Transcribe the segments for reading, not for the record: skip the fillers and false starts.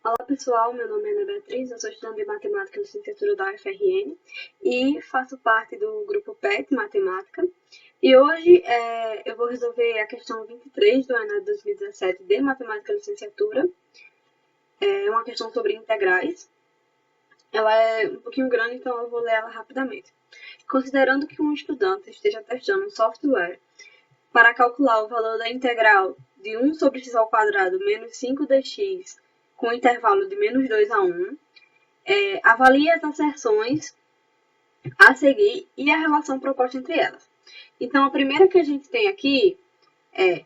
Olá pessoal, meu nome é Ana Beatriz, eu sou estudante de Matemática e Licenciatura da UFRN e faço parte do grupo PET Matemática. E hoje eu vou resolver a questão 23 do ENEM 2017 de Matemática e Licenciatura. É uma questão sobre integrais. Ela é um pouquinho grande, então eu vou ler ela rapidamente. Considerando que um estudante esteja testando um software para calcular o valor da integral de 1 sobre x ao quadrado menos 5dx com intervalo de menos 2 a 1, avalie as asserções a seguir e a relação proposta entre elas. Então, a primeira que a gente tem aqui é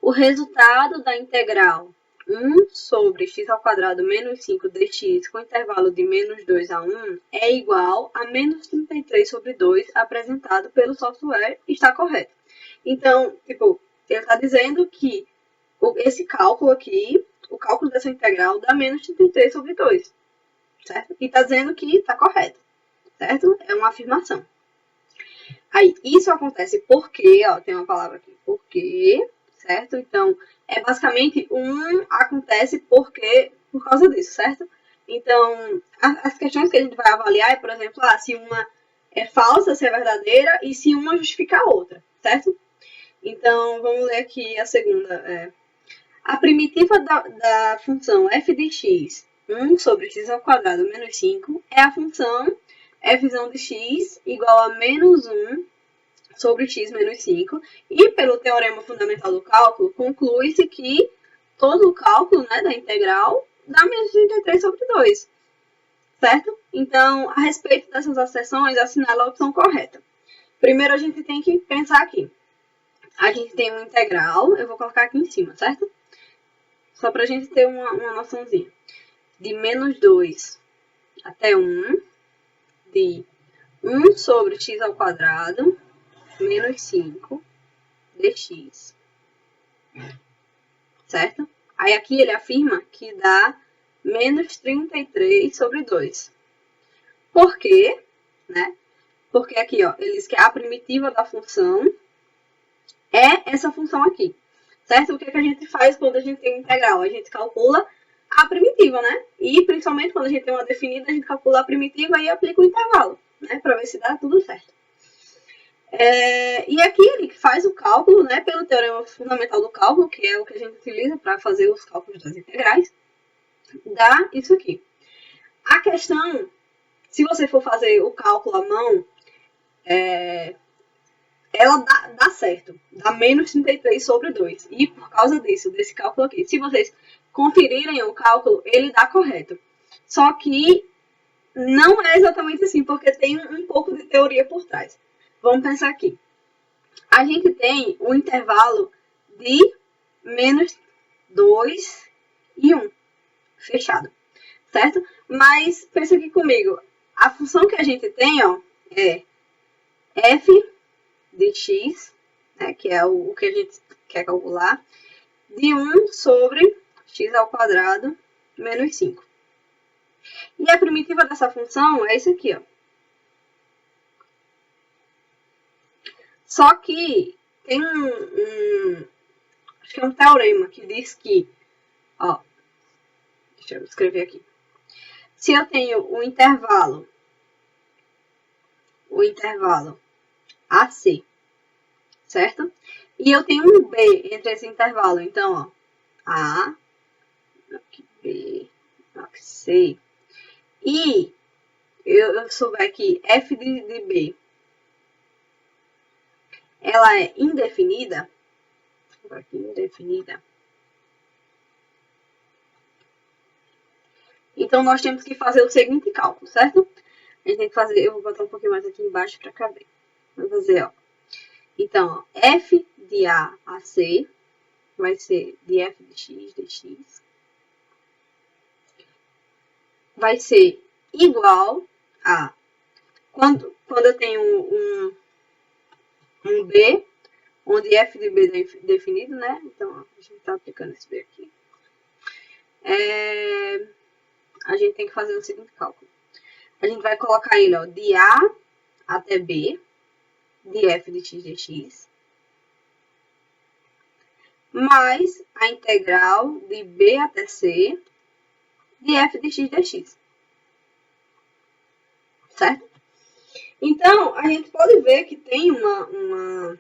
o resultado da integral 1 sobre x ao quadrado menos 5 dx com intervalo de menos 2 a 1 é igual a menos 33 sobre 2 apresentado pelo software está correto. Então, ele está dizendo que esse cálculo aqui, o cálculo dessa integral dá menos 33 sobre 2, certo? E está dizendo que está correto, certo? É uma afirmação. Aí, isso acontece porque, tem uma palavra aqui, porque, certo? Então, basicamente acontece porque, por causa disso, certo? Então, as questões que a gente vai avaliar é, por exemplo, se uma é falsa, se é verdadeira, e se uma justifica a outra, certo? Então, vamos ler aqui a segunda. A primitiva da função f de x, 1 sobre x ao quadrado menos 5, é a função f de x igual a menos 1 sobre x menos 5. E pelo teorema fundamental do cálculo, conclui-se que todo o cálculo da integral dá menos 33 sobre 2. Certo? Então, a respeito dessas asserções, assinala a opção correta. Primeiro, a gente tem que pensar aqui. A gente tem uma integral, eu vou colocar aqui em cima, certo? Só para a gente ter uma noçãozinha. De menos 2 até 1, de 1 sobre x ao quadrado, menos 5 dx. Certo? Aí aqui ele afirma que dá menos 33 sobre 2. Por quê? Porque aqui, ele diz que a primitiva da função é essa função aqui. Certo? O que a gente faz quando a gente tem integral? A gente calcula a primitiva, né? E principalmente quando a gente tem uma definida, a gente calcula a primitiva e aplica o intervalo, né? Para ver se dá tudo certo. E aqui ele faz o cálculo, né? Pelo teorema fundamental do cálculo, que é o que a gente utiliza para fazer os cálculos das integrais, dá isso aqui. A questão, se você for fazer o cálculo à mão, ela dá certo, dá menos 33 sobre 2. E por causa disso, desse cálculo aqui, se vocês conferirem o cálculo, ele dá correto. Só que não é exatamente assim, porque tem um pouco de teoria por trás. Vamos pensar aqui. A gente tem um intervalo de menos 2 e 1, fechado, certo? Mas pensa aqui comigo, a função que a gente tem, é f de x, né, que é o que a gente quer calcular, de 1 sobre x ao quadrado menos 5. E a primitiva dessa função é isso aqui, Só que tem acho que é um teorema que diz que, deixa eu escrever aqui. Se eu tenho o intervalo AC, certo? E eu tenho um B entre esse intervalo. Então, A, aqui B, aqui C. E eu souber que f de B ela é indefinida, aqui indefinida, então nós temos que fazer o seguinte cálculo, certo? A gente tem que fazer, eu vou botar um pouquinho mais aqui embaixo para caber. Vou fazer, Então, f de A a C vai ser de f de x dx. Vai ser igual a, quando eu tenho um B, onde f de B é definido, né? Então, a gente está aplicando esse B aqui. A gente tem que fazer o seguinte cálculo. A gente vai colocar ele, de A até B, de f de x dx, mais a integral de B até C, de f de x dx. Certo? Então, a gente pode ver que tem um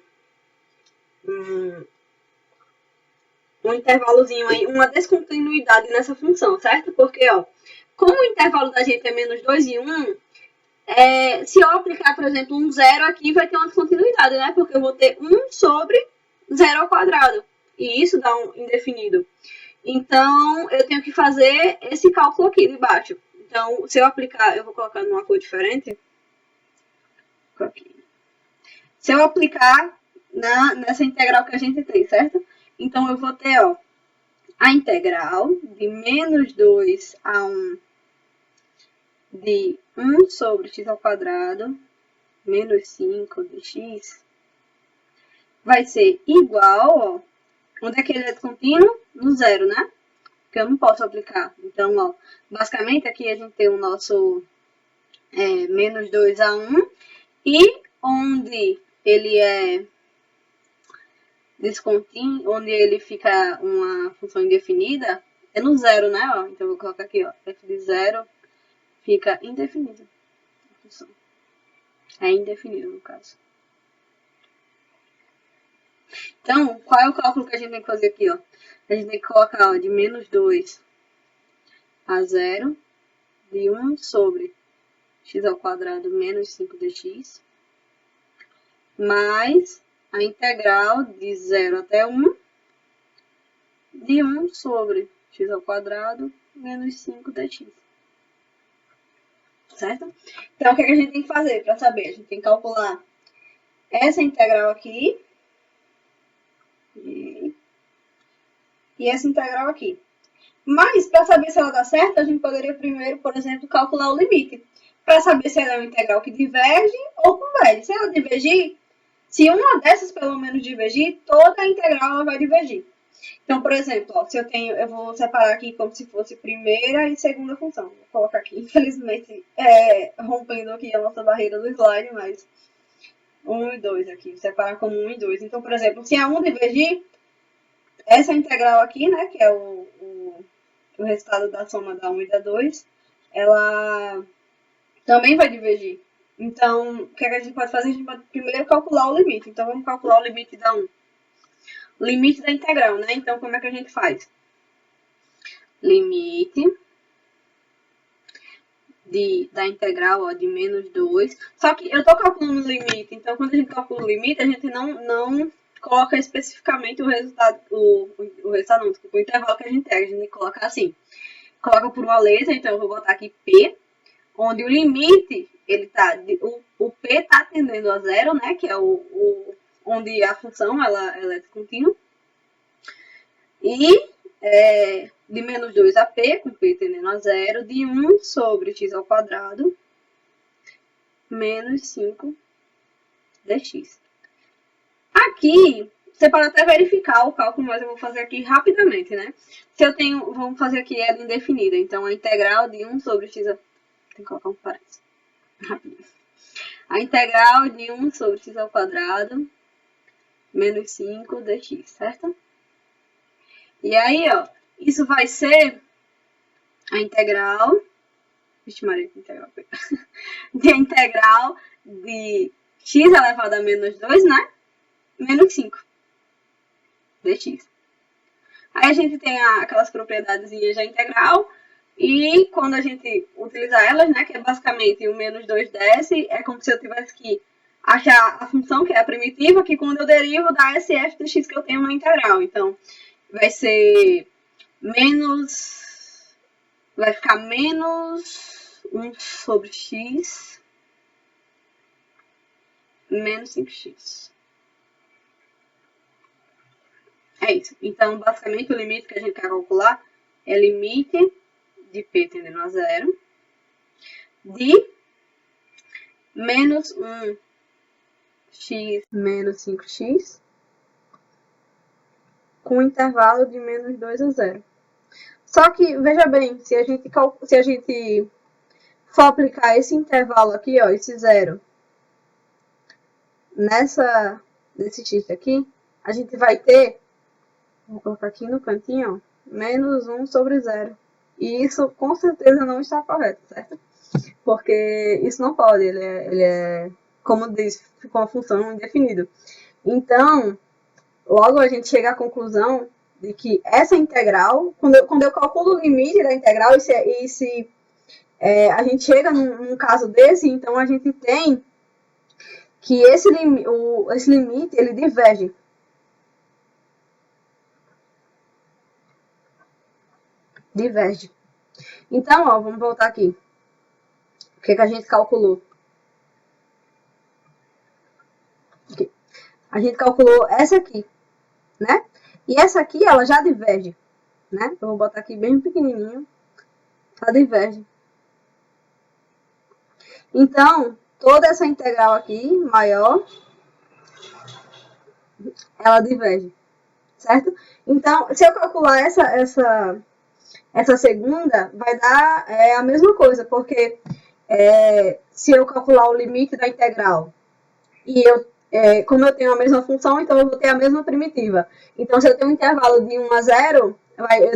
intervalozinho aí, uma descontinuidade nessa função, certo? Porque, ó, como o intervalo da gente é menos 2 e 1, se eu aplicar, por exemplo, um zero aqui, vai ter uma descontinuidade, né? Porque eu vou ter 1 sobre 0 ao quadrado. E isso dá um indefinido. Então, eu tenho que fazer esse cálculo aqui de baixo. Então, se eu aplicar, eu vou colocar numa cor diferente. Aqui. Se eu aplicar nessa integral que a gente tem, certo? Então, eu vou ter, ó, a integral de menos 2 a 1 de 1 sobre x ao quadrado menos 5 de x vai ser igual, ó, onde é que ele é contínuo? No zero, né? Porque eu não posso aplicar. Então, ó, basicamente aqui a gente tem o nosso menos 2 a 1 e onde ele é descontínuo, onde ele fica uma função indefinida, é no zero, né? Ó, então, eu vou colocar aqui, ó, f de zero fica indefinido. É indefinido, no caso. Então, qual é o cálculo que a gente tem que fazer aqui, ó? A gente tem que colocar, ó, de menos 2 a 0, de 1 sobre x ao quadrado menos 5 dx, mais a integral de 0 até 1, de 1 sobre x ao quadrado menos 5 dx. Certo? Então, o que a gente tem que fazer para saber? A gente tem que calcular essa integral aqui e essa integral aqui. Mas, para saber se ela dá certo, a gente poderia primeiro, por exemplo, calcular o limite. Para saber se ela é uma integral que diverge ou converge. Se ela divergir, se uma dessas pelo menos divergir, toda a integral ela vai divergir. Então, por exemplo, ó, se eu vou separar aqui como se fosse primeira e segunda função. Vou colocar aqui, infelizmente, rompendo aqui a nossa barreira do slide, mas 1 e 2 aqui, separar como 1 e 2. Então, por exemplo, se a 1 divergir, essa integral aqui, né, que é o resultado da soma da 1 e da 2, ela também vai divergir. Então, o que a gente pode fazer? A gente pode primeiro calcular o limite. Então, vamos calcular o limite da 1. O limite da integral, né? Então, como é que a gente faz? Limite da integral, ó, de menos 2. Só que eu estou calculando o limite. Então, quando a gente calcula o limite, a gente não coloca especificamente o resultado, o intervalo que a gente tem. A gente coloca assim. Coloca por uma letra, então eu vou botar aqui P, onde o limite, ele tá, o P está tendendo a zero, né, que é onde a função ela é descontínua. E de menos 2 a P, com P tendendo a zero, de 1 sobre x ao quadrado, menos 5 dx. Aqui, você pode até verificar o cálculo, mas eu vou fazer aqui rapidamente, né? Se eu tenho, vamos fazer aqui ela indefinida. Então, a integral de 1 sobre x... Tem que colocar um parênteses. Rapidinho. A integral de 1 sobre x ao quadrado, menos 5 dx, certo? E aí, ó, isso vai ser a integral... Vixe Maria, que integral. De integral de x elevado a menos 2, né? Menos 5 dx. Aí a gente tem aquelas propriedades da integral, e quando a gente utilizar elas, né, que é basicamente o menos 2 desce, é como se eu tivesse que achar a função, que é a primitiva, que quando eu derivo dá esse f de x que eu tenho na integral. Então, vai ser menos... vai ficar menos 1 sobre x menos 5x. É isso. Então, basicamente, o limite que a gente quer calcular é limite de P tendendo a zero de menos 1x menos 5x com intervalo de menos 2 a 0. Só que, veja bem, se a gente for aplicar esse intervalo aqui, ó, esse zero, nesse x aqui, a gente vai ter, vou colocar aqui no cantinho, ó, menos 1 sobre 0. E isso com certeza não está correto, certo? Porque isso não pode, ele é como diz, ficou uma função indefinida. Então, logo a gente chega à conclusão de que essa integral, quando eu calculo o limite da integral, e se a gente chega num caso desse, então a gente tem que esse limite ele diverge. Diverge. Então, ó, vamos voltar aqui. O que a gente calculou? Aqui. A gente calculou essa aqui, né? E essa aqui, ela já diverge, né? Eu vou botar aqui bem pequenininho. Ela diverge. Então, toda essa integral aqui, maior, ela diverge, certo? Então, se eu calcular essa segunda, vai dar a mesma coisa, porque se eu calcular o limite da integral e como eu tenho a mesma função, então eu vou ter a mesma primitiva. Então, se eu tenho um intervalo de 1 a 0,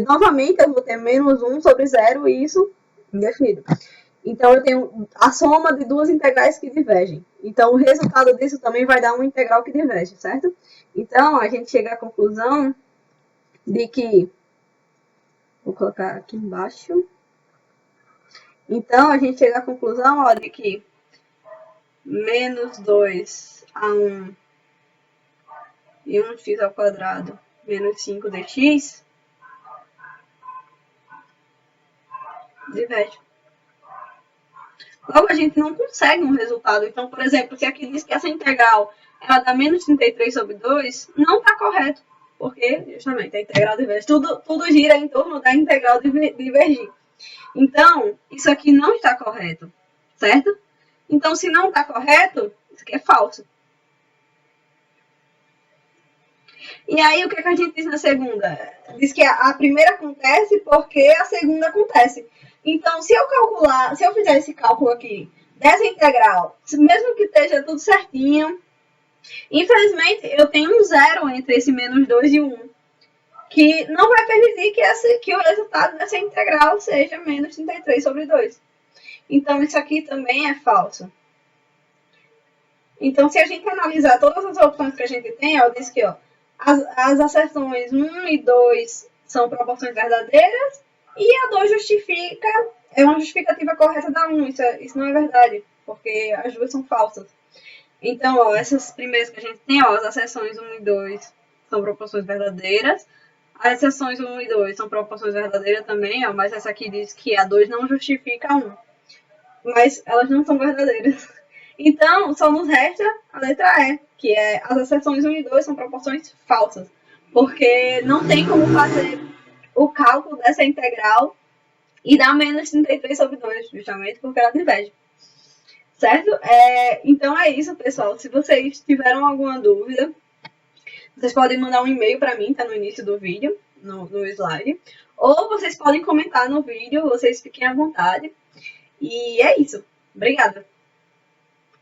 novamente eu vou ter menos 1 sobre 0 e isso indefinido. Então, eu tenho a soma de duas integrais que divergem. Então, o resultado disso também vai dar uma integral que diverge, certo? Então, a gente chega à conclusão de que... Vou colocar aqui embaixo. Então, a gente chega à conclusão ó, de que menos 2 a 1 e 1x ao quadrado menos 5 dx diverge. Logo, a gente não consegue um resultado. Então, por exemplo, se aqui diz que essa integral ela dá menos 33 sobre 2, não está correto. Porque, justamente, a integral diverge. Tudo gira em torno da integral divergir. Então, isso aqui não está correto, certo? Então, se não está correto, isso aqui é falso. E aí, o que a gente diz na segunda? Diz que a primeira acontece porque a segunda acontece. Então, se eu fizer esse cálculo aqui dessa integral, mesmo que esteja tudo certinho, infelizmente eu tenho um zero entre esse menos 2 e 1, que não vai permitir que o resultado dessa integral seja menos 33 sobre 2. Então, isso aqui também é falso. Então, se a gente analisar todas as opções que a gente tem, eu disse que as asserções 1 e 2 são proporções verdadeiras e a 2 é uma justificativa correta da 1. Isso não é verdade, porque as duas são falsas. Então, essas primeiras que a gente tem, as asserções 1 e 2 são proporções verdadeiras. As asserções 1 e 2 são proporções verdadeiras também, mas essa aqui diz que a 2 não justifica a 1. Mas elas não são verdadeiras. Então, só nos resta a letra E, que é as asserções 1 e 2 são proporções falsas, porque não tem como fazer o cálculo dessa integral e dar menos 33 sobre 2, justamente porque ela diverge. Certo? Então é isso, pessoal. Se vocês tiveram alguma dúvida, vocês podem mandar um e-mail para mim, tá no início do vídeo, no slide. Ou vocês podem comentar no vídeo, vocês fiquem à vontade. E é isso. Obrigada.